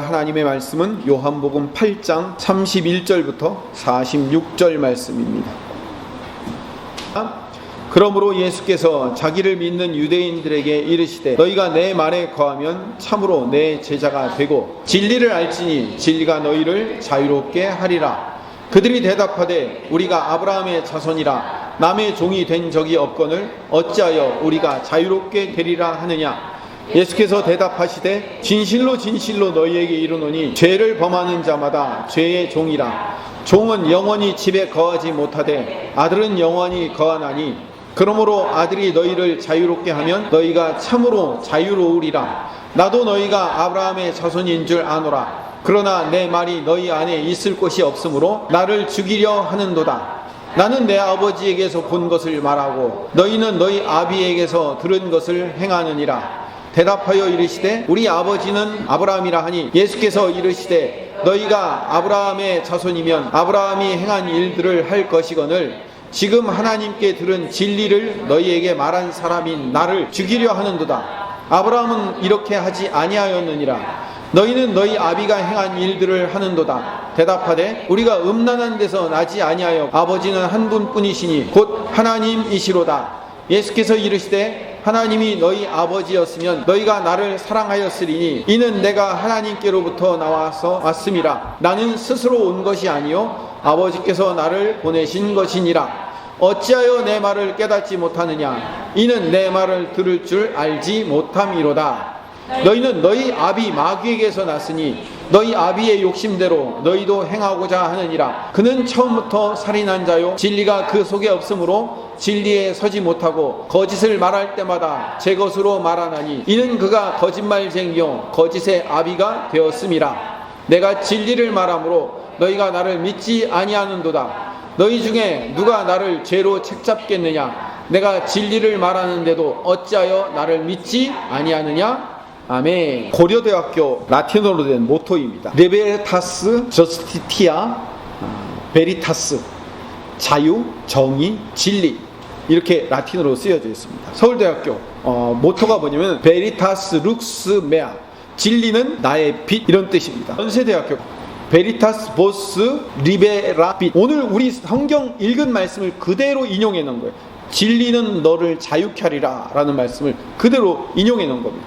하나님의 말씀은 요한복음 8장 31절부터 46절 말씀입니다. 그러므로 예수께서 자기를 믿는 유대인들에게 이르시되 너희가 내 말에 거하면 참으로 내 제자가 되고 진리를 알지니 진리가 너희를 자유롭게 하리라. 그들이 대답하되 우리가 아브라함의 자손이라 남의 종이 된 적이 없거늘 어찌하여 우리가 자유롭게 되리라 하느냐. 예수께서 대답하시되 진실로 진실로 너희에게 이르노니 죄를 범하는 자마다 죄의 종이라. 종은 영원히 집에 거하지 못하되 아들은 영원히 거하나니 그러므로 아들이 너희를 자유롭게 하면 너희가 참으로 자유로우리라. 나도 너희가 아브라함의 자손인 줄 아노라. 그러나 내 말이 너희 안에 있을 곳이 없으므로 나를 죽이려 하는도다. 나는 내 아버지에게서 본 것을 말하고 너희는 너희 아비에게서 들은 것을 행하느니라. 대답하여 이르시되 우리 아버지는 아브라함이라 하니 예수께서 이르시되 너희가 아브라함의 자손이면 아브라함이 행한 일들을 할 것이거늘 지금 하나님께 들은 진리를 너희에게 말한 사람인 나를 죽이려 하는도다. 아브라함은 이렇게 하지 아니하였느니라. 너희는 너희 아비가 행한 일들을 하는도다. 대답하되 우리가 음란한 데서 나지 아니하여 아버지는 한 분뿐이시니 곧 하나님이시로다. 예수께서 이르시되 하나님이 너희 아버지였으면 너희가 나를 사랑하였으리니 이는 내가 하나님께로부터 나와서 왔음이라. 나는 스스로 온 것이 아니요 아버지께서 나를 보내신 것이니라. 어찌하여 내 말을 깨닫지 못하느냐. 이는 내 말을 들을 줄 알지 못함이로다. 너희는 너희 아비 마귀에게서 났으니 너희 아비의 욕심대로 너희도 행하고자 하느니라. 그는 처음부터 살인한 자요 진리가 그 속에 없으므로 진리에 서지 못하고 거짓을 말할 때마다 제 것으로 말하나니 이는 그가 거짓말쟁이요 거짓의 아비가 되었음이라. 내가 진리를 말하므로 너희가 나를 믿지 아니하는도다. 너희 중에 누가 나를 죄로 책잡겠느냐. 내가 진리를 말하는데도 어찌하여 나를 믿지 아니하느냐. 아멘. 고려대학교 라틴어로 된 모토입니다. 리베르타스 저스티티아 베리타스. 자유, 정의, 진리. 이렇게 라틴어로 쓰여져 있습니다. 서울대학교 모토가 뭐냐면 베리타스 룩스 메아. 진리는 나의 빛. 이런 뜻입니다. 연세대학교 베리타스 보스 리베라 빛. 오늘 우리 성경 읽은 말씀을 그대로 인용해 놓은 거예요. 진리는 너를 자유케 하리라 라는 말씀을 그대로 인용해 놓은 겁니다.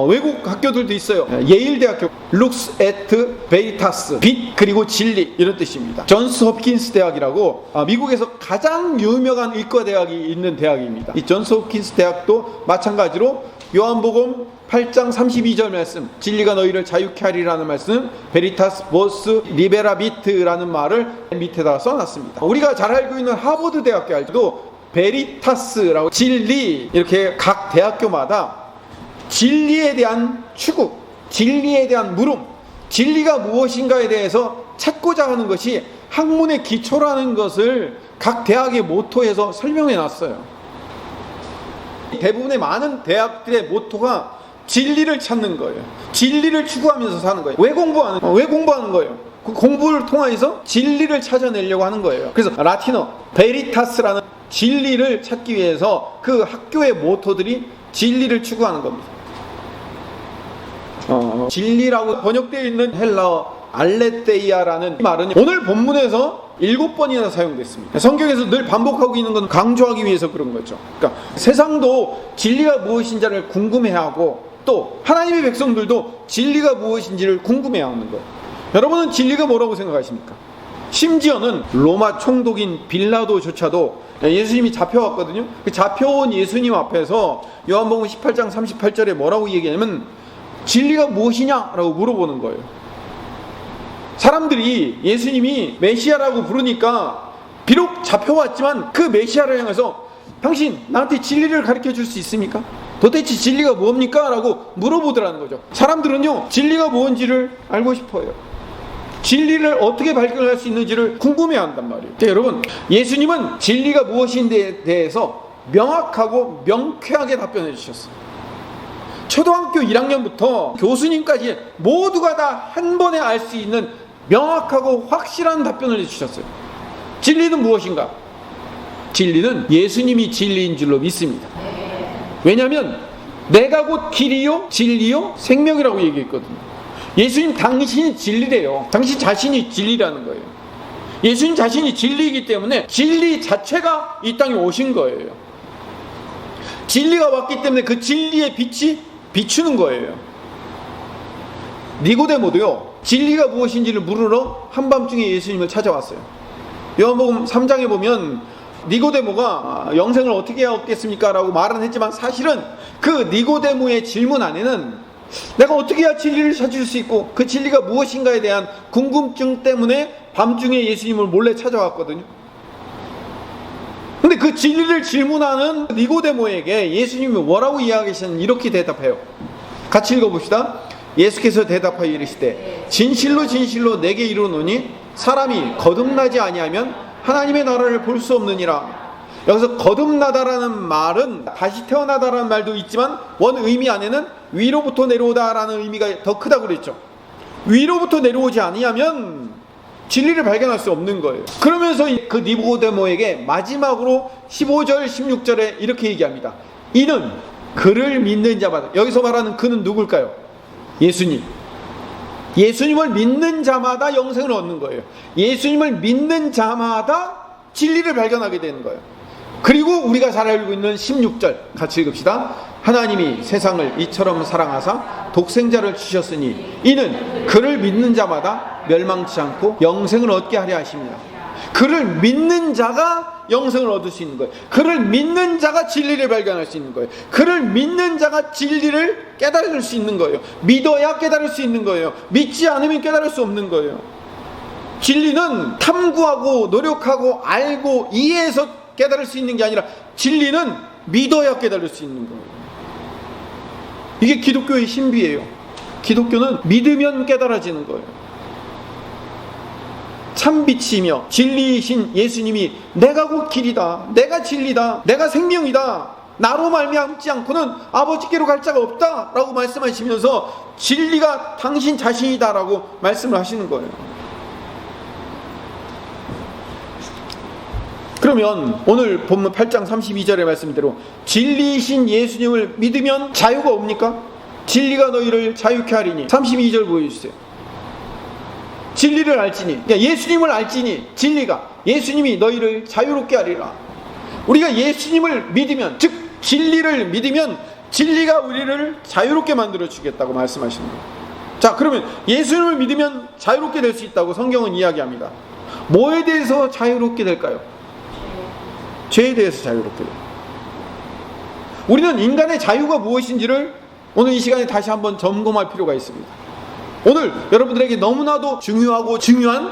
외국 학교들도 있어요. 예일대학교 룩스 에트 베리타스 빛 그리고 진리 이런 뜻입니다. 존스 홉킨스 대학이라고 미국에서 가장 유명한 의과대학이 있는 대학입니다. 이 존스 홉킨스 대학도 마찬가지로 요한복음 8장 32절 말씀 진리가 너희를 자유케 하리라는 말씀 베리타스 보스 리베라 비트라는 말을 밑에다가 써놨습니다. 우리가 잘 알고 있는 하버드 대학교 할 때도 베리타스라고 진리 이렇게 각 대학교마다 진리에 대한 추구, 진리에 대한 물음, 진리가 무엇인가에 대해서 찾고자 하는 것이 학문의 기초라는 것을 각 대학의 모토에서 설명해 놨어요. 대부분의 많은 대학들의 모토가 진리를 찾는 거예요. 진리를 추구하면서 사는 거예요. 왜 공부하는 거예요? 그 공부를 통해서 진리를 찾아내려고 하는 거예요. 그래서 라틴어 베리타스라는 진리를 찾기 위해서 그 학교의 모토들이 진리를 추구하는 겁니다. 진리라고 번역되어 있는 헬라어 알레테이아라는 말은 오늘 본문에서 7번이나 사용됐습니다. 성경에서 늘 반복하고 있는 건 강조하기 위해서 그런 거죠. 그러니까 세상도 진리가 무엇인지를 궁금해하고 또 하나님의 백성들도 진리가 무엇인지를 궁금해하는 거예요. 여러분은 진리가 뭐라고 생각하십니까? 심지어는 로마 총독인 빌라도조차도 예수님이 잡혀왔거든요. 그 잡혀온 예수님 앞에서 요한복음 18장 38절에 뭐라고 얘기하냐면 진리가 무엇이냐라고 물어보는 거예요. 사람들이 예수님이 메시아라고 부르니까 비록 잡혀왔지만 그 메시아를 향해서 당신 나한테 진리를 가르쳐 줄 수 있습니까? 도대체 진리가 뭡니까? 라고 물어보더라는 거죠. 사람들은요 진리가 뭔지를 알고 싶어요. 진리를 어떻게 발견할 수 있는지를 궁금해한단 말이에요. 여러분 예수님은 진리가 무엇인지에 대해서 명확하고 명쾌하게 답변해 주셨어요. 초등학교 1학년부터 교수님까지 모두가 다 한 번에 알 수 있는 명확하고 확실한 답변을 해주셨어요. 진리는 무엇인가? 진리는 예수님이 진리인 줄로 믿습니다. 왜냐하면 내가 곧 길이요 진리요 생명이라고 얘기했거든요. 예수님 당신이 진리래요. 당신 자신이 진리라는 거예요. 예수님 자신이 진리이기 때문에 진리 자체가 이 땅에 오신 거예요. 진리가 왔기 때문에 그 진리의 빛이 비추는 거예요. 니고데모도요, 진리가 무엇인지를 물으러 한밤중에 예수님을 찾아왔어요. 요한복음 3장에 보면 니고데모가 영생을 어떻게 얻겠습니까? 라고 말은 했지만 사실은 그 니고데모의 질문 안에는 내가 어떻게 해야 진리를 찾을 수 있고 그 진리가 무엇인가에 대한 궁금증 때문에 밤중에 예수님을 몰래 찾아왔거든요. 근데 그 진리를 질문하는 니고데모에게 예수님이 뭐라고 이야기하시는 이렇게 대답해요. 같이 읽어봅시다. 예수께서 대답하여 이르시되 진실로 진실로 내게 이르노니 사람이 거듭나지 아니하면 하나님의 나라를 볼 수 없느니라. 여기서 거듭나다라는 말은 다시 태어나다라는 말도 있지만 원 의미 안에는 위로부터 내려오다라는 의미가 더 크다고 그랬죠. 위로부터 내려오지 아니하면 진리를 발견할 수 없는 거예요. 그러면서 그 니고데모에게 마지막으로 15절 16절에 이렇게 얘기합니다. 이는 그를 믿는 자마다, 여기서 말하는 그는 누굴까요? 예수님. 예수님을 믿는 자마다 영생을 얻는 거예요. 예수님을 믿는 자마다 진리를 발견하게 되는 거예요. 그리고 우리가 잘 알고 있는 16절 같이 읽읍시다. 하나님이 세상을 이처럼 사랑하사 독생자를 주셨으니 이는 그를 믿는 자마다 멸망치 않고 영생을 얻게 하려 하십니다. 그를 믿는 자가 영생을 얻을 수 있는 거예요. 그를 믿는 자가 진리를 발견할 수 있는 거예요. 그를 믿는 자가 진리를 깨달을 수 있는 거예요. 믿어야 깨달을 수 있는 거예요. 믿지 않으면 깨달을 수 없는 거예요. 진리는 탐구하고 노력하고 알고 이해해서 깨달을 수 있는 게 아니라 진리는 믿어야 깨달을 수 있는 거예요. 이게 기독교의 신비예요. 기독교는 믿으면 깨달아지는 거예요. 참빛이며 진리이신 예수님이 내가 곧 길이다, 내가 진리다, 내가 생명이다, 나로 말미암지 않고는 아버지께로 갈 자가 없다 라고 말씀하시면서 진리가 당신 자신이다 라고 말씀을 하시는 거예요. 그러면 오늘 본문 8장 32절의 말씀대로 진리이신 예수님을 믿으면 자유가 옵니까? 진리가 너희를 자유케 하리니. 32절 보여주세요. 진리를 알지니, 그러니까 예수님을 알지니 진리가 예수님이 너희를 자유롭게 하리라. 우리가 예수님을 믿으면, 즉 진리를 믿으면 진리가 우리를 자유롭게 만들어 주겠다고 말씀하시는 거예요. 자, 그러면 예수님을 믿으면 자유롭게 될 수 있다고 성경은 이야기합니다. 뭐에 대해서 자유롭게 될까요? 죄에 대해서 자유롭게 돼요. 우리는 인간의 자유가 무엇인지를 오늘 이 시간에 다시 한번 점검할 필요가 있습니다. 오늘 여러분들에게 너무나도 중요하고 중요한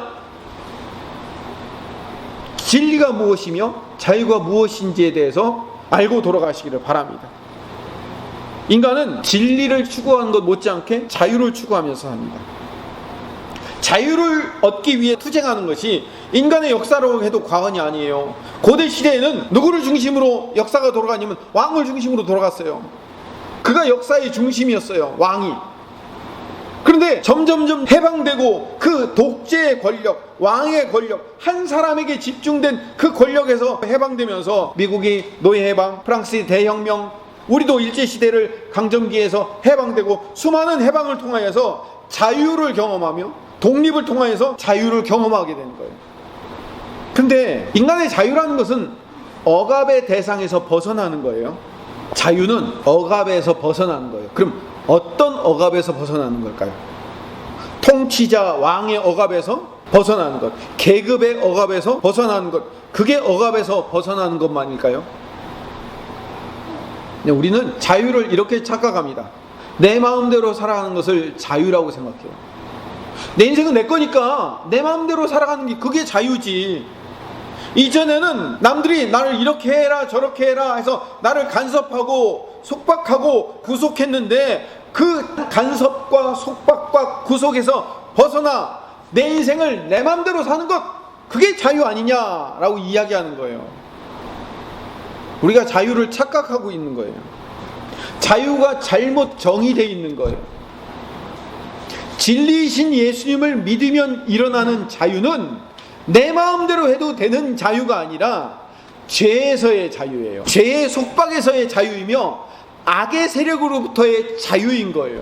진리가 무엇이며 자유가 무엇인지에 대해서 알고 돌아가시기를 바랍니다. 인간은 진리를 추구하는 것 못지않게 자유를 추구하면서 합니다. 자유를 얻기 위해 투쟁하는 것이 인간의 역사라고 해도 과언이 아니에요. 고대 시대에는 누구를 중심으로 역사가 돌아가냐면 왕을 중심으로 돌아갔어요. 그가 역사의 중심이었어요, 왕이. 그런데 점점점 해방되고 그 독재의 권력, 왕의 권력, 한 사람에게 집중된 그 권력에서 해방되면서 미국이 노예 해방, 프랑스의 대혁명, 우리도 일제시대를 강점기에서 해방되고 수많은 해방을 통하여서 자유를 경험하며 독립을 통하여서 자유를 경험하게 되는 거예요. 근데 인간의 자유라는 것은 억압의 대상에서 벗어나는 거예요. 자유는 억압에서 벗어나는 거예요. 그럼 어떤 억압에서 벗어나는 걸까요? 통치자 왕의 억압에서 벗어나는 것, 계급의 억압에서 벗어나는 것, 그게 억압에서 벗어나는 것만일까요? 우리는 자유를 이렇게 착각합니다. 내 마음대로 살아가는 것을 자유라고 생각해요. 내 인생은 내 거니까 내 마음대로 살아가는 게 그게 자유지. 이전에는 남들이 나를 이렇게 해라 저렇게 해라 해서 나를 간섭하고 속박하고 구속했는데 그 간섭과 속박과 구속에서 벗어나 내 인생을 내 마음대로 사는 것, 그게 자유 아니냐라고 이야기하는 거예요. 우리가 자유를 착각하고 있는 거예요. 자유가 잘못 정의되어 있는 거예요. 진리이신 예수님을 믿으면 일어나는 자유는 내 마음대로 해도 되는 자유가 아니라 죄에서의 자유예요. 죄의 속박에서의 자유이며 악의 세력으로부터의 자유인 거예요.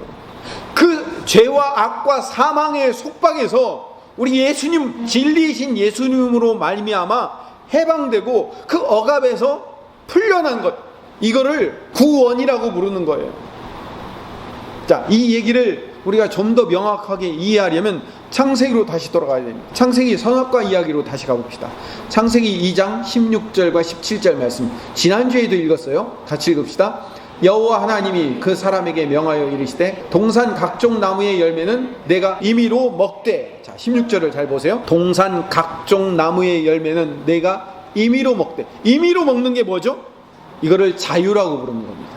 그 죄와 악과 사망의 속박에서 우리 예수님, 진리이신 예수님으로 말미암아 해방되고 그 억압에서 풀려난 것, 이거를 구원이라고 부르는 거예요. 자, 이 얘기를 우리가 좀 더 명확하게 이해하려면 창세기로 다시 돌아가야 됩니다. 창세기 선악과 이야기로 다시 가봅시다. 창세기 2장 16절과 17절 말씀, 지난주에도 읽었어요. 같이 읽읍시다. 여호와 하나님이 그 사람에게 명하여 이르시되 동산 각종 나무의 열매는 내가 임의로 먹되. 자, 16절을 잘 보세요. 동산 각종 나무의 열매는 내가 임의로 먹되. 임의로 먹는 게 뭐죠? 이거를 자유라고 부르는 겁니다.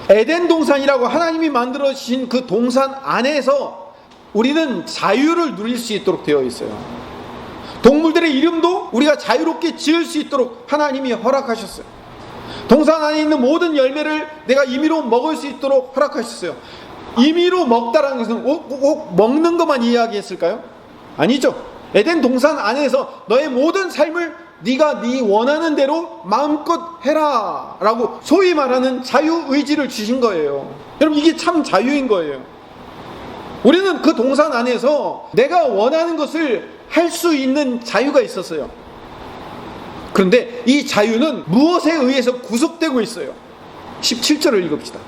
에덴 동산이라고 하나님이 만들어 주신 그 동산 안에서 우리는 자유를 누릴 수 있도록 되어 있어요. 동물들의 이름도 우리가 자유롭게 지을 수 있도록 하나님이 허락하셨어요. 동산 안에 있는 모든 열매를 내가 임의로 먹을 수 있도록 허락하셨어요. 임의로 먹다라는 것은 꼭 먹는 것만 이야기했을까요? 아니죠. 에덴 동산 안에서 너의 모든 삶을 네가 네 원하는 대로 마음껏 해라 라고 소위 말하는 자유의지를 주신 거예요. 여러분, 이게 참 자유인 거예요. 우리는 그 동산 안에서 내가 원하는 것을 할 수 있는 자유가 있었어요. 그런데 이 자유는 무엇에 의해서 구속되고 있어요? 17절을 읽읍시다.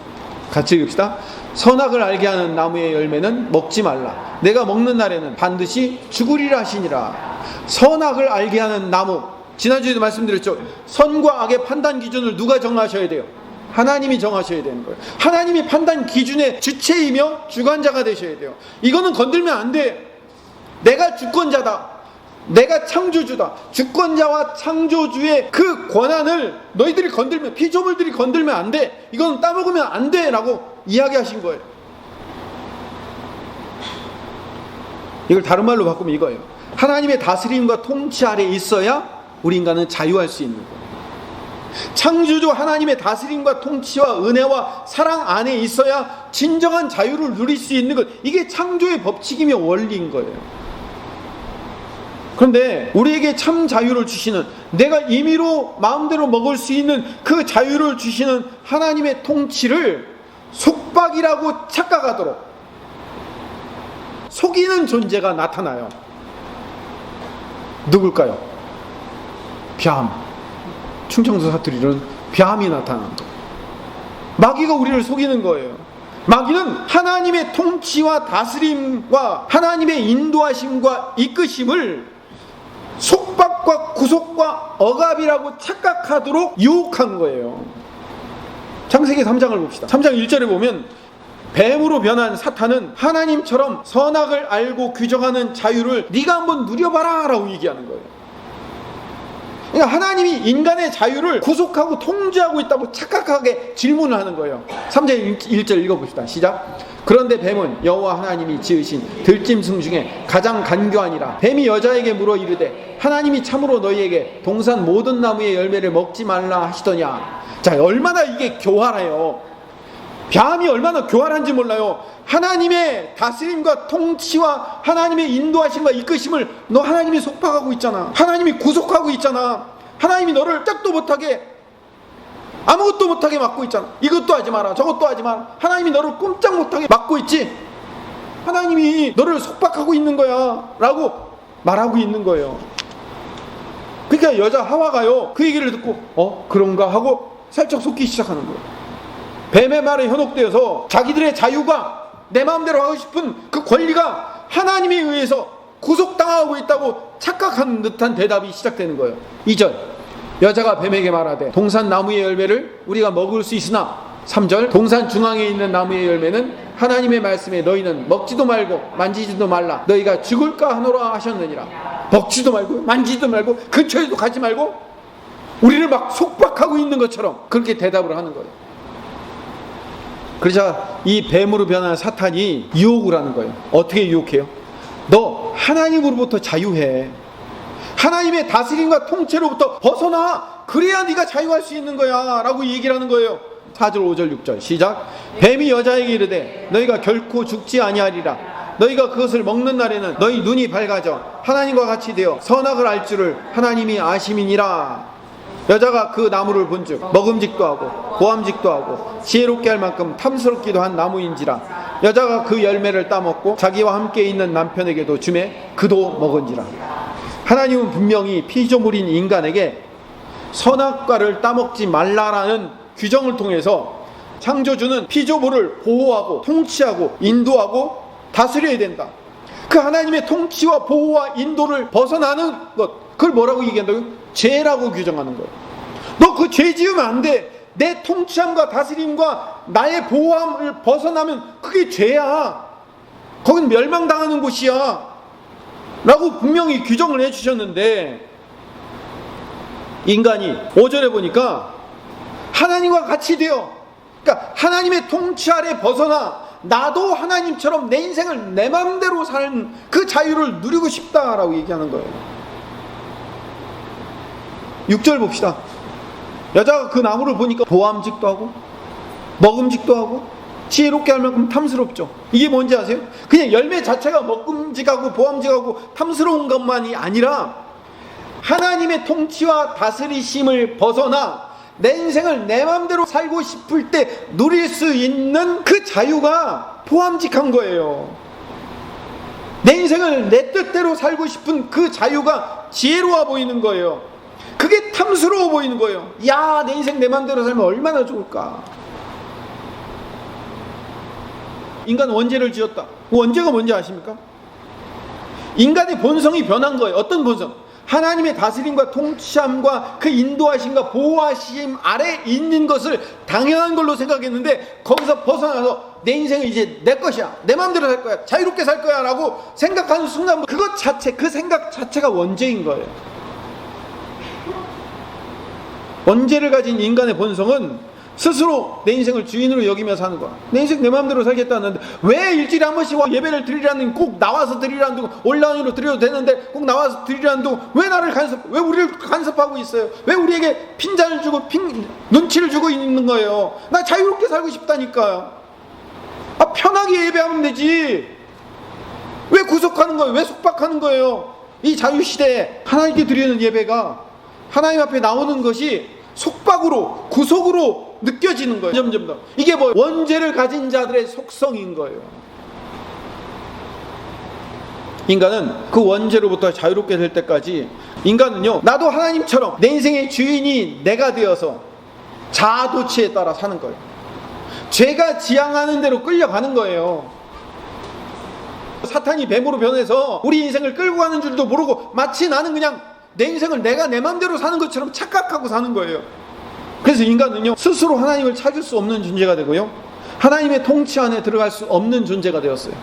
같이 읽읍시다. 선악을 알게 하는 나무의 열매는 먹지 말라. 내가 먹는 날에는 반드시 죽으리라 하시니라. 선악을 알게 하는 나무, 지난주에도 말씀드렸죠. 선과 악의 판단 기준을 누가 정하셔야 돼요? 하나님이 정하셔야 되는 거예요. 하나님이 판단 기준의 주체이며 주관자가 되셔야 돼요. 이거는 건들면 안 돼. 내가 주권자다, 내가 창조주다. 주권자와 창조주의 그 권한을 너희들이 건들면, 피조물들이 건들면 안 돼. 이건 따먹으면 안 돼 라고 이야기하신 거예요. 이걸 다른 말로 바꾸면 이거예요. 하나님의 다스림과 통치 아래 있어야 우리 인간은 자유할 수 있는 거예요. 창조주 하나님의 다스림과 통치와 은혜와 사랑 안에 있어야 진정한 자유를 누릴 수 있는 것, 이게 창조의 법칙이며 원리인 거예요. 그런데 우리에게 참 자유를 주시는, 내가 임의로 마음대로 먹을 수 있는 그 자유를 주시는 하나님의 통치를 속박이라고 착각하도록 속이는 존재가 나타나요. 누굴까요? 뱀. 충청도 사투리로는 뱀이 나타난다. 마귀가 우리를 속이는 거예요. 마귀는 하나님의 통치와 다스림과 하나님의 인도하심과 이끄심을 속박과 구속과 억압이라고 착각하도록 유혹한 거예요. 창세기 3장을 봅시다. 3장 1절에 보면 뱀으로 변한 사탄은 하나님처럼 선악을 알고 규정하는 자유를 네가 한번 누려봐라 라고 얘기하는 거예요. 그러니까 하나님이 인간의 자유를 구속하고 통제하고 있다고 착각하게 질문을 하는 거예요. 3장 1절 읽어봅시다. 시작. 그런데 뱀은 여호와 하나님이 지으신 들짐승 중에 가장 간교하니라. 뱀이 여자에게 물어 이르되 하나님이 참으로 너희에게 동산 모든 나무의 열매를 먹지 말라 하시더냐. 자, 얼마나 이게 교활해요. 뱀이 얼마나 교활한지 몰라요. 하나님의 다스림과 통치와 하나님의 인도하심과 이끄심을 너 하나님이 속박하고 있잖아. 하나님이 구속하고 있잖아. 하나님이 너를 짝도 못하게, 아무것도 못하게 막고 있잖아. 이것도 하지 마라, 저것도 하지 마라. 하나님이 너를 꼼짝 못하게 막고 있지. 하나님이 너를 속박하고 있는 거야 라고 말하고 있는 거예요. 그러니까 여자 하와가요, 그 얘기를 듣고 그런가 하고 살짝 속기 시작하는 거예요. 뱀의 말에 현혹되어서 자기들의 자유가, 내 마음대로 하고 싶은 그 권리가 하나님에 의해서 구속당하고 있다고 착각하는 듯한 대답이 시작되는 거예요. 2절, 여자가 뱀에게 말하되 동산 나무의 열매를 우리가 먹을 수 있으나. 3절, 동산 중앙에 있는 나무의 열매는 하나님의 말씀에 너희는 먹지도 말고 만지지도 말라. 너희가 죽을까 하노라 하셨느니라. 먹지도 말고 만지지도 말고 근처에도 가지 말고, 우리를 막 속박하고 있는 것처럼 그렇게 대답을 하는 거예요. 그러자 이 뱀으로 변한 사탄이 유혹을 하는 거예요. 어떻게 유혹해요? 너 하나님으로부터 자유해. 하나님의 다스림과 통치로부터 벗어나. 그래야 네가 자유할 수 있는 거야 라고 얘기를 하는 거예요. 4절 5절 6절 시작. 뱀이 여자에게 이르되 너희가 결코 죽지 아니하리라. 너희가 그것을 먹는 날에는 너희 눈이 밝아져 하나님과 같이 되어 선악을 알 줄을 하나님이 아심이니라. 여자가 그 나무를 본즉 먹음직도 하고 보암직도 하고 지혜롭게 할 만큼 탐스럽기도 한 나무인지라 여자가 그 열매를 따먹고 자기와 함께 있는 남편에게도 주매 그도 먹은지라. 하나님은 분명히 피조물인 인간에게 선악과를 따먹지 말라라는 규정을 통해서 창조주는 피조물을 보호하고 통치하고 인도하고 다스려야 된다. 그 하나님의 통치와 보호와 인도를 벗어나는 것, 그걸 뭐라고 얘기한다고요? 죄라고 규정하는 거예요. 너 그 죄 지으면 안 돼. 내 통치함과 다스림과 나의 보호함을 벗어나면 그게 죄야. 거긴 멸망당하는 곳이야 라고 분명히 규정을 해주셨는데, 인간이 5절에 보니까 하나님과 같이 되어, 그러니까 하나님의 통치 아래 벗어나 나도 하나님처럼 내 인생을 내 마음대로 사는 그 자유를 누리고 싶다라고 얘기하는 거예요. 6절 봅시다. 여자가 그 나무를 보니까 보암직도 하고 먹음직도 하고 지혜롭게 할 만큼 탐스럽죠. 이게 뭔지 아세요? 그냥 열매 자체가 먹음직하고 보암직하고 탐스러운 것만이 아니라 하나님의 통치와 다스리심을 벗어나 내 인생을 내 마음대로 살고 싶을 때 누릴 수 있는 그 자유가 보암직한 거예요. 내 인생을 내 뜻대로 살고 싶은 그 자유가 지혜로워 보이는 거예요. 그게 탐스러워 보이는 거예요. 야, 내 인생 내 마음대로 살면 얼마나 좋을까. 인간은 원죄를 지었다. 원죄가 뭔지 아십니까? 인간의 본성이 변한 거예요. 어떤 본성? 하나님의 다스림과 통치함과 그 인도하심과 보호하심 아래 있는 것을 당연한 걸로 생각했는데, 거기서 벗어나서 내 인생은 이제 내 것이야, 내 마음대로 살 거야, 자유롭게 살 거야 라고 생각하는 순간, 그것 자체, 그 생각 자체가 원죄인 거예요. 원죄를 가진 인간의 본성은 스스로 내 인생을 주인으로 여기며 사는 거야. 내 인생 내 마음대로 살겠다는데 왜 일주일에 한 번씩 예배를 드리라는, 꼭 나와서 드리라는 둥, 온라인으로 드려도 되는데 꼭 나와서 드리라는 둥, 왜 나를 왜 우리를 간섭하고 있어요? 왜 우리에게 핀잔을 주고 눈치를 주고 있는 거예요? 나 자유롭게 살고 싶다니까요. 편하게 예배하면 되지. 왜 구속하는 거예요? 왜 속박하는 거예요? 이 자유시대에 하나님께 드리는 예배가, 하나님 앞에 나오는 것이 속박으로, 구속으로 느껴지는 거예요. 점점 더. 이게 뭐 원죄를 가진 자들의 속성인 거예요. 인간은 그 원죄로부터 자유롭게 될 때까지, 인간은요, 나도 하나님처럼 내 인생의 주인이 내가 되어서 자아도취에 따라 사는 거예요. 죄가 지향하는 대로 끌려가는 거예요. 사탄이 뱀으로 변해서 우리 인생을 끌고 가는 줄도 모르고 마치 나는 그냥 내 인생을 내가 내 맘대로 사는 것처럼 착각하고 사는 거예요. 그래서 인간은요, 스스로 하나님을 찾을 수 없는 존재가 되고요, 하나님의 통치 안에 들어갈 수 없는 존재가 되었어요.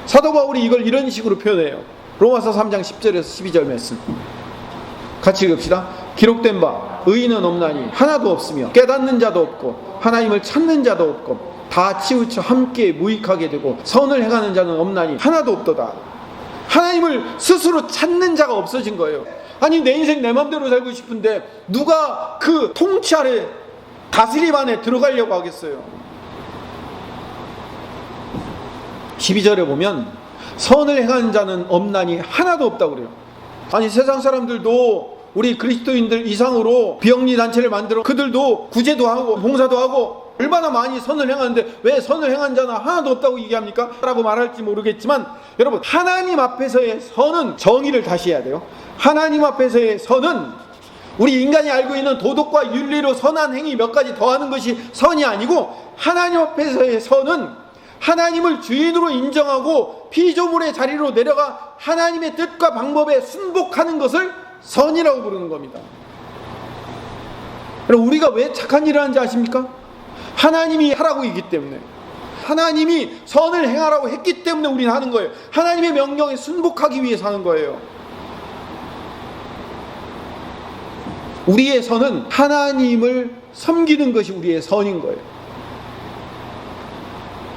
사도 바울이 이걸 이런 식으로 표현해요. 로마서 3장 10절에서 12절 말씀 같이 읽읍시다. 기록된 바 의인은 없나니 하나도 없으며 깨닫는 자도 없고 하나님을 찾는 자도 없고 다 치우쳐 함께 무익하게 되고 선을 행하는 자는 없나니 하나도 없도다. 하나님을 스스로 찾는 자가 없어진 거예요. 아니, 내 인생 내 맘대로 살고 싶은데 누가 그 통치 아래, 다스림 안에 들어가려고 하겠어요? 12절에 보면 선을 행하는 자는 없나니 하나도 없다고 그래요. 아니, 세상 사람들도 우리 그리스도인들 이상으로 비영리 단체를 만들어 그들도 구제도 하고 봉사도 하고 얼마나 많이 선을 행하는데 왜 선을 행한 자는 하나도 없다고 얘기합니까? 라고 말할지 모르겠지만, 여러분, 하나님 앞에서의 선은 정의를 다시 해야 돼요. 하나님 앞에서의 선은 우리 인간이 알고 있는 도덕과 윤리로 선한 행위 몇 가지 더하는 것이 선이 아니고, 하나님 앞에서의 선은 하나님을 주인으로 인정하고 피조물의 자리로 내려가 하나님의 뜻과 방법에 순복하는 것을 선이라고 부르는 겁니다. 그럼 우리가 왜 착한 일을 하는지 아십니까? 하나님이 하라고 했기 때문에, 하나님이 선을 행하라고 했기 때문에 우리는 하는 거예요. 하나님의 명령에 순복하기 위해서 하는 거예요. 우리의 선은 하나님을 섬기는 것이 우리의 선인 거예요.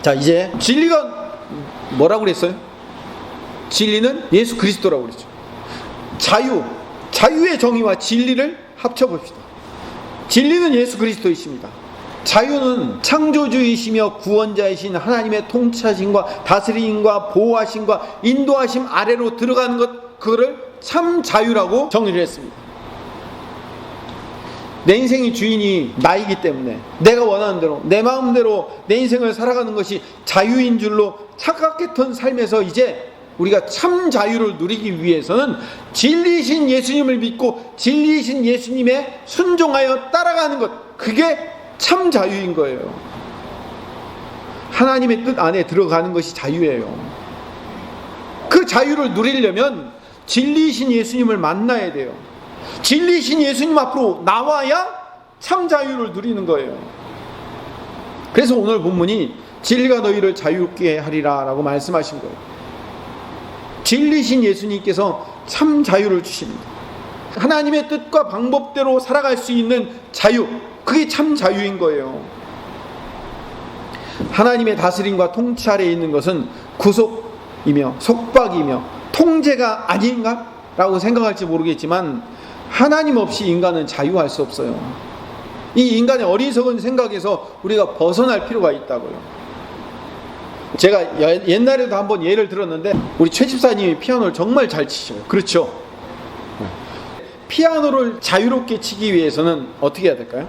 자, 이제 진리가 뭐라고 그랬어요? 진리는 예수 그리스도라고 그랬죠. 자유의 정의와 진리를 합쳐봅시다. 진리는 예수 그리스도이십니다. 자유는 창조주이시며 구원자이신 하나님의 통치하심과 다스림과 보호하심과 인도하심 아래로 들어가는 것, 그거를 참 자유라고 정의를 했습니다. 내 인생의 주인이 나이기 때문에 내가 원하는 대로 내 마음대로 내 인생을 살아가는 것이 자유인 줄로 착각했던 삶에서 이제 우리가 참 자유를 누리기 위해서는 진리이신 예수님을 믿고 진리이신 예수님에 순종하여 따라가는 것, 그게 참 자유인 거예요. 하나님의 뜻 안에 들어가는 것이 자유예요. 그 자유를 누리려면 진리이신 예수님을 만나야 돼요. 진리이신 예수님 앞으로 나와야 참 자유를 누리는 거예요. 그래서 오늘 본문이 진리가 너희를 자유롭게 하리라 라고 말씀하신 거예요. 진리이신 예수님께서 참 자유를 주십니다. 하나님의 뜻과 방법대로 살아갈 수 있는 자유, 그게 참 자유인 거예요. 하나님의 다스림과 통치 아래에 있는 것은 구속이며 속박이며 통제가 아닌가? 라고 생각할지 모르겠지만 하나님 없이 인간은 자유할 수 없어요. 이 인간의 어리석은 생각에서 우리가 벗어날 필요가 있다고요. 제가 옛날에도 한번 예를 들었는데 우리 최 집사님이 피아노를 정말 잘 치셔요. 그렇죠? 피아노를 자유롭게 치기 위해서는 어떻게 해야 될까요?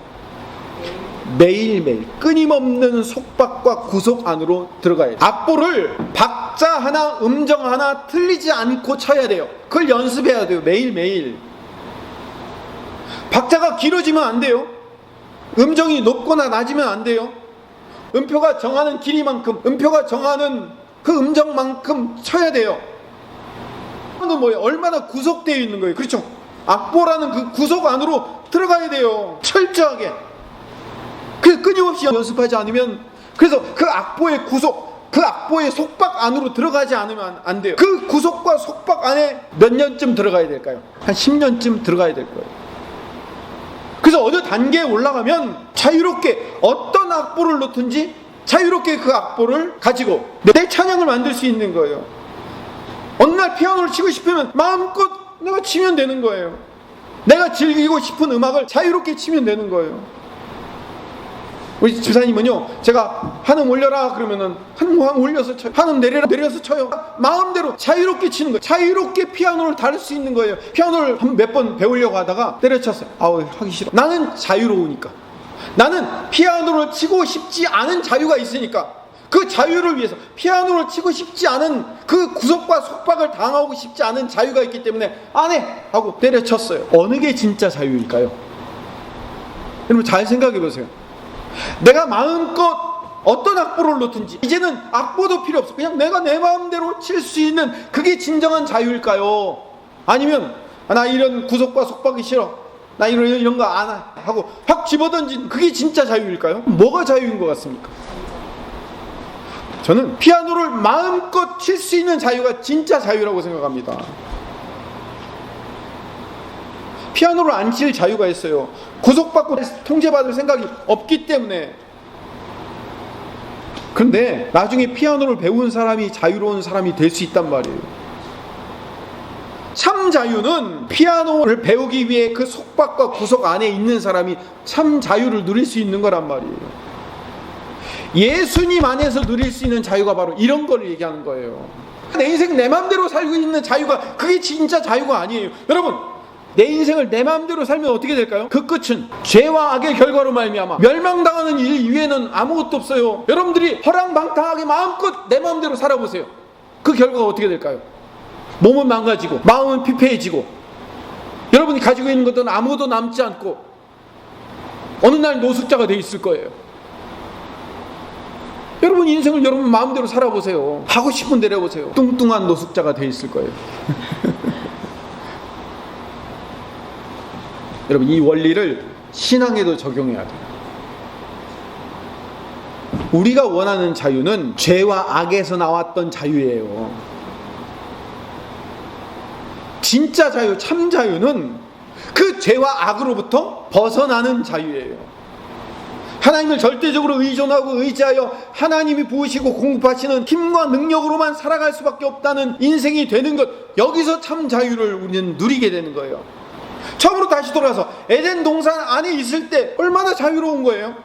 매일매일 끊임없는 속박과 구속 안으로 들어가야 돼요. 악보를 박자 하나, 음정 하나 틀리지 않고 쳐야 돼요. 그걸 연습해야 돼요. 매일매일. 박자가 길어지면 안 돼요. 음정이 높거나 낮으면 안 돼요. 음표가 정하는 길이만큼, 음표가 정하는 그 음정만큼 쳐야 돼요. 그건 뭐예요? 얼마나 구속되어 있는 거예요. 그렇죠? 악보라는 그 구속 안으로 들어가야 돼요. 철저하게. 그래서 끊임없이 연습하지 않으면, 그래서 그 악보의 구속, 그 악보의 속박 안으로 들어가지 않으면 안 돼요. 그 구속과 속박 안에 몇 년쯤 들어가야 될까요? 한 10년쯤 들어가야 될 거예요. 그래서 어느 단계에 올라가면 자유롭게 어떤 악보를 놓든지 자유롭게 그 악보를 가지고 내 찬양을 만들 수 있는 거예요. 어느 날 피아노를 치고 싶으면 마음껏 내가 치면 되는 거예요. 내가 즐기고 싶은 음악을 자유롭게 치면 되는 거예요. 우리 집사님은요, 제가 한음 올려라 그러면은 한음 올려서 쳐요. 한음 내려서 쳐요. 마음대로 자유롭게 치는 거예요. 자유롭게 피아노를 다룰 수 있는 거예요. 피아노를 몇 번 배우려고 하다가 때려쳤어요. 아우, 하기 싫어. 나는 자유로우니까. 나는 피아노를 치고 싶지 않은 자유가 있으니까 그 자유를 위해서 피아노를 치고 싶지 않은 그 구속과 속박을 당하고 싶지 않은 자유가 있기 때문에 안 해! 하고 때려쳤어요. 어느 게 진짜 자유일까요? 여러분 잘 생각해 보세요. 내가 마음껏 어떤 악보를 놓든지 이제는 악보도 필요 없어. 그냥 내가 내 마음대로 칠 수 있는 그게 진정한 자유일까요? 아니면 나 이런 구속과 속박이 싫어. 나 이런 거 안 하고 확 집어던진 그게 진짜 자유일까요? 뭐가 자유인 것 같습니까? 저는 피아노를 마음껏 칠 수 있는 자유가 진짜 자유라고 생각합니다. 피아노를 안 칠 자유가 있어요. 구속받고 통제받을 생각이 없기 때문에. 그런데 나중에 피아노를 배운 사람이 자유로운 사람이 될 수 있단 말이에요. 참 자유는 피아노를 배우기 위해 그 속박과 구속 안에 있는 사람이 참 자유를 누릴 수 있는 거란 말이에요. 예수님 안에서 누릴 수 있는 자유가 바로 이런 걸 얘기하는 거예요. 내 인생 내 마음대로 살고 있는 자유가 그게 진짜 자유가 아니에요. 여러분, 내 인생을 내 마음대로 살면 어떻게 될까요? 그 끝은 죄와 악의 결과로 말미암아 멸망당하는 일 이외에는 아무것도 없어요. 여러분들이 허랑방탕하게 마음껏 내 마음대로 살아보세요. 그 결과가 어떻게 될까요? 몸은 망가지고 마음은 피폐해지고 여러분이 가지고 있는 것들은 아무것도 남지 않고 어느 날 노숙자가 돼 있을 거예요. 여러분 인생을 여러분 마음대로 살아보세요. 하고 싶은 대로 해보세요. 뚱뚱한 노숙자가 돼 있을 거예요. 여러분 이 원리를 신앙에도 적용해야 돼요. 우리가 원하는 자유는 죄와 악에서 나왔던 자유예요. 진짜 자유, 참 자유는 그 죄와 악으로부터 벗어나는 자유예요. 하나님을 절대적으로 의존하고 의지하여 하나님이 부으시고 공급하시는 힘과 능력으로만 살아갈 수밖에 없다는 인생이 되는 것, 여기서 참 자유를 우리는 누리게 되는 거예요. 처음으로 다시 돌아서 에덴 동산 안에 있을 때 얼마나 자유로운 거예요.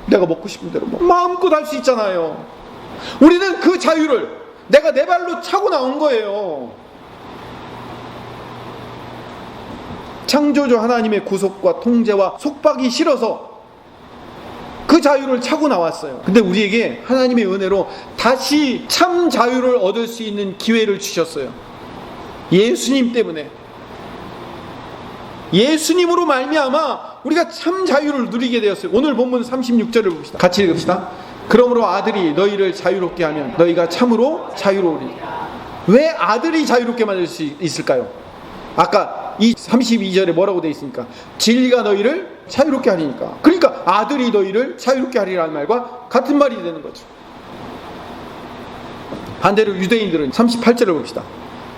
내가 먹고 싶은 대로 마음껏 할 수 있잖아요. 우리는 그 자유를 내가 내 발로 차고 나온 거예요. 창조주 하나님의 구속과 통제와 속박이 싫어서 그 자유를 차고 나왔어요. 근데 우리에게 하나님의 은혜로 다시 참 자유를 얻을 수 있는 기회를 주셨어요. 예수님 때문에. 예수님으로 말미암아 우리가 참 자유를 누리게 되었어요. 오늘 본문 36절을 봅시다. 같이 읽읍시다. 그러므로 아들이 너희를 자유롭게 하면 너희가 참으로 자유로우리라. 왜 아들이 자유롭게 만들 수 있을까요? 아까 이 32절에 뭐라고 되어 있습니까? 진리가 너희를 자유롭게 하리니까. 그러니까 아들이 너희를 자유롭게 하리라는 말과 같은 말이 되는 거죠. 반대로 유대인들은 38절을 봅시다.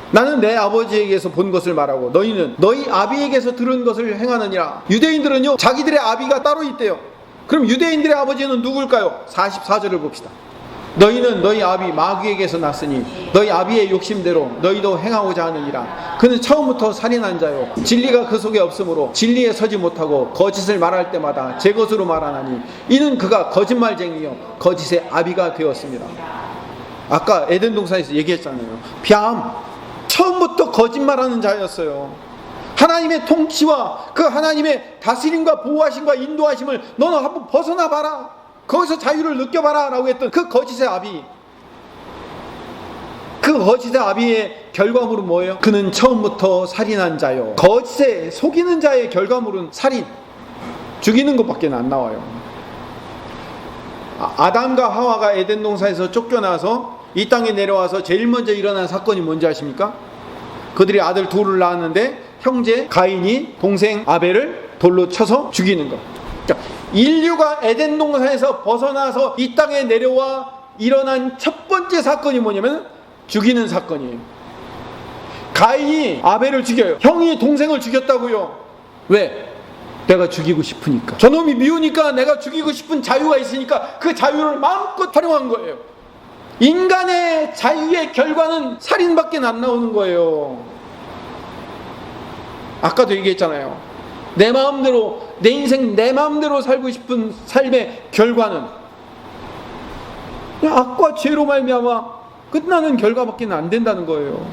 나는 내 아버지에게서 본 것을 말하고 너희는 너희 아비에게서 들은 것을 행하느니라. 유대인들은요 자기들의 아비가 따로 있대요. 그럼 유대인들의 아버지는 누굴까요? 44절을 봅시다. 너희는 너희 아비 마귀에게서 났으니 너희 아비의 욕심대로 너희도 행하고자 하느니라. 그는 처음부터 살인한 자요 진리가 그 속에 없으므로 진리에 서지 못하고 거짓을 말할 때마다 제 것으로 말하나니 이는 그가 거짓말쟁이요 거짓의 아비가 되었습니다. 아까 에덴 동산에서 얘기했잖아요. 뱀 처음부터 거짓말하는 자였어요. 하나님의 통치와 그 하나님의 다스림과 보호하심과 인도하심을 너는 한번 벗어나 봐라. 거기서 자유를 느껴봐라 라고 했던 그 거짓의 아비. 그 거짓의 아비의 결과물은 뭐예요? 그는 처음부터 살인한 자요. 거짓에 속이는 자의 결과물은 살인, 죽이는 것밖에 안 나와요. 아담과 하와가 에덴 동산에서 쫓겨나서 이 땅에 내려와서 제일 먼저 일어난 사건이 뭔지 아십니까? 그들이 아들 둘을 낳았는데 형제 가인이 동생 아벨을 돌로 쳐서 죽이는 것. 인류가 에덴 동산에서 벗어나서 이 땅에 내려와 일어난 첫 번째 사건이 뭐냐면 죽이는 사건이에요. 가인이 아벨을 죽여요. 형이 동생을 죽였다고요. 왜? 내가 죽이고 싶으니까. 저놈이 미우니까 내가 죽이고 싶은 자유가 있으니까 그 자유를 마음껏 활용한 거예요. 인간의 자유의 결과는 살인밖에 안 나오는 거예요. 아까도 얘기했잖아요. 내 마음대로, 내 인생 내 마음대로 살고 싶은 삶의 결과는 그냥 악과 죄로 말미암아 끝나는 결과밖에 안 된다는 거예요.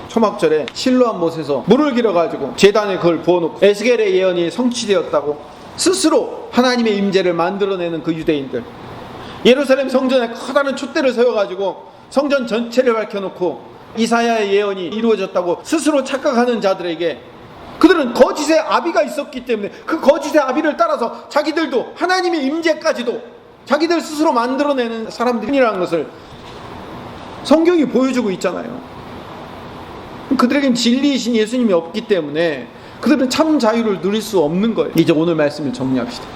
초막절에 실로암 못에서 물을 길어가지고 제단에 그걸 부어놓고 에스겔의 예언이 성취되었다고 스스로 하나님의 임재를 만들어내는 그 유대인들, 예루살렘 성전에 커다란 촛대를 세워가지고 성전 전체를 밝혀놓고 이사야의 예언이 이루어졌다고 스스로 착각하는 자들에게 그들은 거짓의 아비가 있었기 때문에 그 거짓의 아비를 따라서 자기들도 하나님의 임재까지도 자기들 스스로 만들어내는 사람들이라는 것을 성경이 보여주고 있잖아요. 그들에겐 진리이신 예수님이 없기 때문에 그들은 참 자유를 누릴 수 없는 거예요. 이제 오늘 말씀을 정리합시다.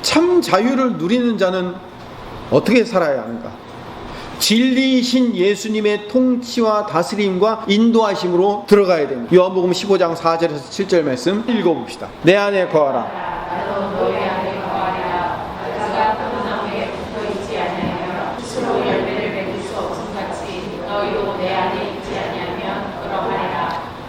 참 자유를 누리는 자는 어떻게 살아야 하는가? 진리이신 예수님의 통치와 다스림과 인도하심으로 들어가야 됩니다. 요한복음 15장 4절에서 7절 말씀 읽어봅시다. 내 안에 거하라.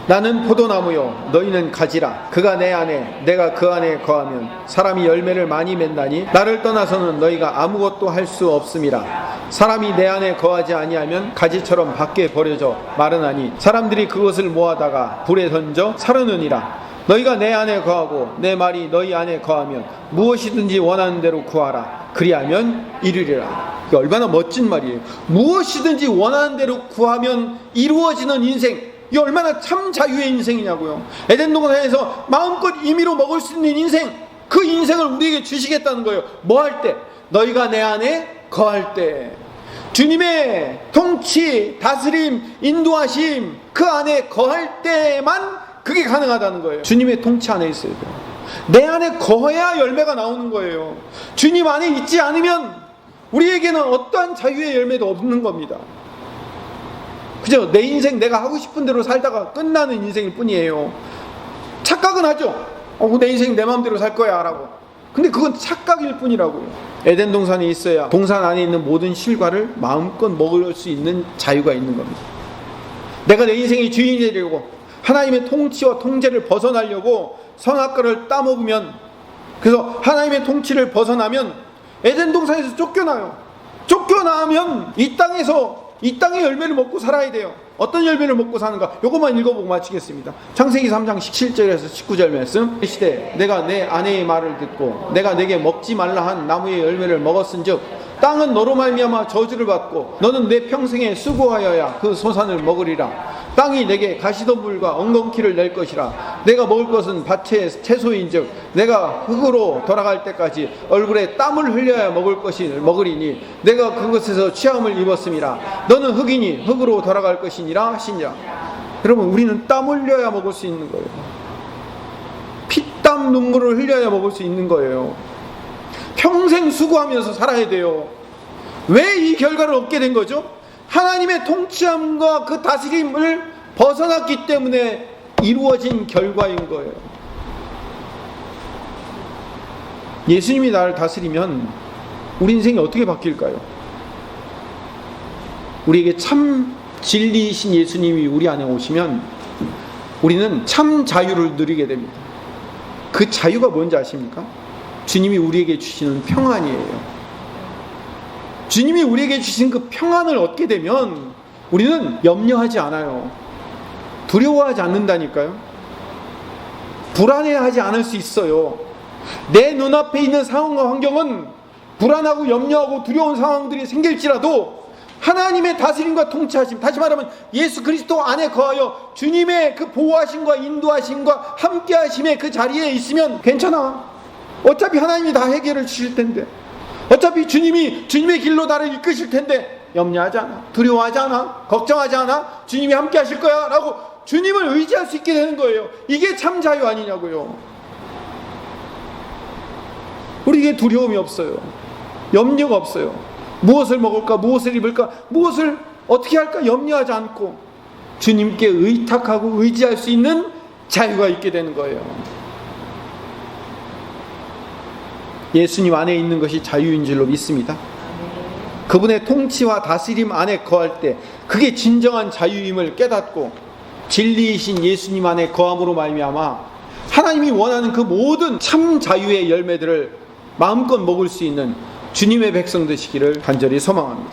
나는 포도나무요 너희는 가지라. 그가 내 안에 내가 그 안에 거하면 사람이 열매를 많이 맺나니 나를 떠나서는 너희가 아무것도 할 수 없음이라. 사람이 내 안에 거하지 아니하면 가지처럼 밖에 버려져 마르나니 사람들이 그것을 모아다가 불에 던져 사르느니라. 너희가 내 안에 거하고 내 말이 너희 안에 거하면 무엇이든지 원하는 대로 구하라. 그리하면 이루리라. 이게 얼마나 멋진 말이에요. 무엇이든지 원하는 대로 구하면 이루어지는 인생, 이 얼마나 참 자유의 인생이냐고요. 에덴 동산에서 마음껏 임의로 먹을 수 있는 인생, 그 인생을 우리에게 주시겠다는 거예요. 뭐 할 때? 너희가 내 안에 거할 때. 주님의 통치, 다스림, 인도하심 그 안에 거할 때만 그게 가능하다는 거예요. 주님의 통치 안에 있어야 돼요. 내 안에 거해야 열매가 나오는 거예요. 주님 안에 있지 않으면 우리에게는 어떠한 자유의 열매도 없는 겁니다. 그죠? 내 인생 내가 하고 싶은 대로 살다가 끝나는 인생일 뿐이에요. 착각은 하죠. 내 인생 내 마음대로 살 거야 라고. 근데 그건 착각일 뿐이라고요. 에덴 동산에 있어야 동산 안에 있는 모든 실과를 마음껏 먹을 수 있는 자유가 있는 겁니다. 내가 내 인생의 주인이 되려고 하나님의 통치와 통제를 벗어나려고 선악과를 따먹으면, 그래서 하나님의 통치를 벗어나면 에덴 동산에서 쫓겨나요. 쫓겨나면 이 땅의 열매를 먹고 살아야 돼요. 어떤 열매를 먹고 사는가? 요것만 읽어보고 마치겠습니다. 창세기 3장 17절에서 19절 말씀. 시대 내가 내 아내의 말을 듣고 내가 내게 먹지 말라 한 나무의 열매를 먹었은즉 땅은 너로 말미암아 저주를 받고 너는 내 평생에 수고하여야 그 소산을 먹으리라. 땅이 내게 가시덤불과 엉겅퀴를 낼 것이라. 내가 먹을 것은 밭의 채소인즉 내가 흙으로 돌아갈 때까지 얼굴에 땀을 흘려야 먹으리니 내가 그것에서 취함을 입었음이라. 너는 흙이니 흙으로 돌아갈 것이니라 하시니라. 여러분, 우리는 땀 흘려야 먹을 수 있는 거예요. 피땀 눈물을 흘려야 먹을 수 있는 거예요. 평생 수고하면서 살아야 돼요. 왜 이 결과를 얻게 된 거죠? 하나님의 통치함과 그 다스림을 벗어났기 때문에 이루어진 결과인 거예요. 예수님이 나를 다스리면 우리 인생이 어떻게 바뀔까요? 우리에게 참 진리이신 예수님이 우리 안에 오시면 우리는 참 자유를 누리게 됩니다. 그 자유가 뭔지 아십니까? 주님이 우리에게 주시는 평안이에요. 주님이 우리에게 주신 그 평안을 얻게 되면 우리는 염려하지 않아요. 두려워하지 않는다니까요. 불안해하지 않을 수 있어요. 내 눈앞에 있는 상황과 환경은 불안하고 염려하고 두려운 상황들이 생길지라도 하나님의 다스림과 통치하심, 다시 말하면 예수 그리스도 안에 거하여 주님의 그 보호하심과 인도하심과 함께하심의 그 자리에 있으면 괜찮아. 어차피 하나님이 다 해결을 주실 텐데, 어차피 주님이 주님의 길로 나를 이끄실 텐데 염려하지 않아, 두려워하지 않아, 걱정하지 않아, 주님이 함께 하실 거야 라고 주님을 의지할 수 있게 되는 거예요. 이게 참 자유 아니냐고요. 우리에게 두려움이 없어요. 염려가 없어요. 무엇을 먹을까, 무엇을 입을까, 무엇을 어떻게 할까 염려하지 않고 주님께 의탁하고 의지할 수 있는 자유가 있게 되는 거예요. 예수님 안에 있는 것이 자유인 줄로 믿습니다. 그분의 통치와 다스림 안에 거할 때 그게 진정한 자유임을 깨닫고 진리이신 예수님 안에 거함으로 말미암아 하나님이 원하는 그 모든 참 자유의 열매들을 마음껏 먹을 수 있는 주님의 백성 되시기를 간절히 소망합니다.